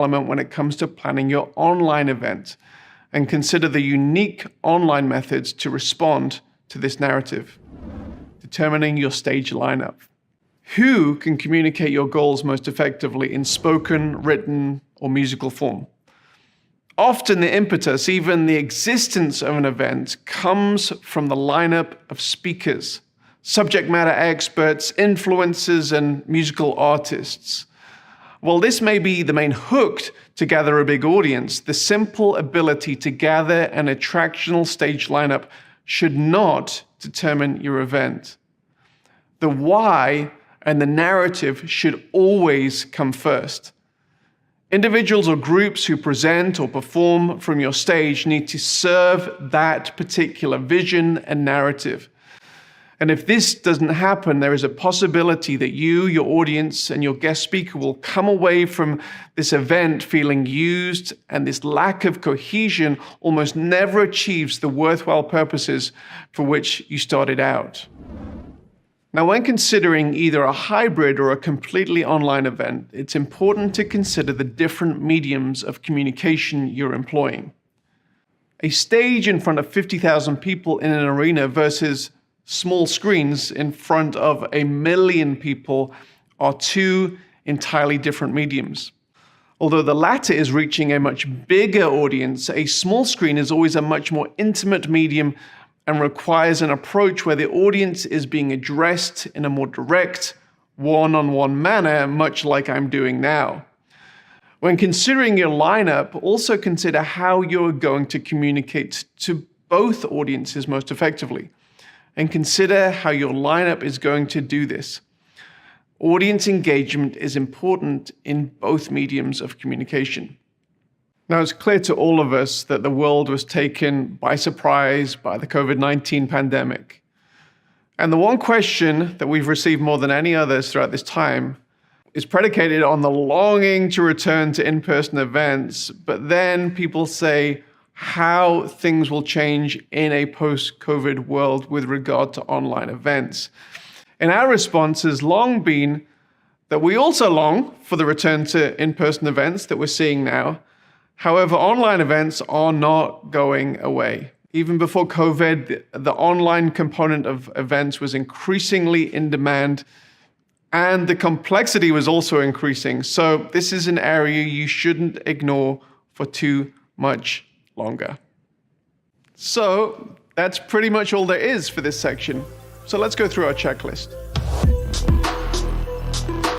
element when it comes to planning your online event, and consider the unique online methods to respond to this narrative. Determining your stage lineup. Who can communicate your goals most effectively in spoken, written, or musical form? Often the impetus, even the existence of an event, comes from the lineup of speakers, subject matter experts, influencers, and musical artists. While this may be the main hook to gather a big audience, the simple ability to gather an attractional stage lineup should not determine your event. The why and the narrative should always come first. Individuals or groups who present or perform from your stage need to serve that particular vision and narrative. And if this doesn't happen, there is a possibility that you, your audience, and your guest speaker will come away from this event feeling used, and this lack of cohesion almost never achieves the worthwhile purposes for which you started out. Now, when considering either a hybrid or a completely online event, it's important to consider the different mediums of communication you're employing. A stage in front of 50,000 people in an arena versus small screens in front of 1 million people are two entirely different mediums. Although the latter is reaching a much bigger audience, a small screen is always a much more intimate medium and requires an approach where the audience is being addressed in a more direct, one-on-one manner, much like I'm doing now. When considering your lineup, also consider how you're going to communicate to both audiences most effectively, and consider how your lineup is going to do this. Audience engagement is important in both mediums of communication. Now, it's clear to all of us that the world was taken by surprise by the COVID-19 pandemic. And the one question that we've received more than any others throughout this time is predicated on the longing to return to in-person events, but then people say how things will change in a post-COVID world with regard to online events. And our response has long been that we also long for the return to in-person events that we're seeing now. However, online events are not going away. Even before COVID, the online component of events was increasingly in demand, and the complexity was also increasing. So this is an area you shouldn't ignore for too much longer. So that's pretty much all there is for this section. So let's go through our checklist.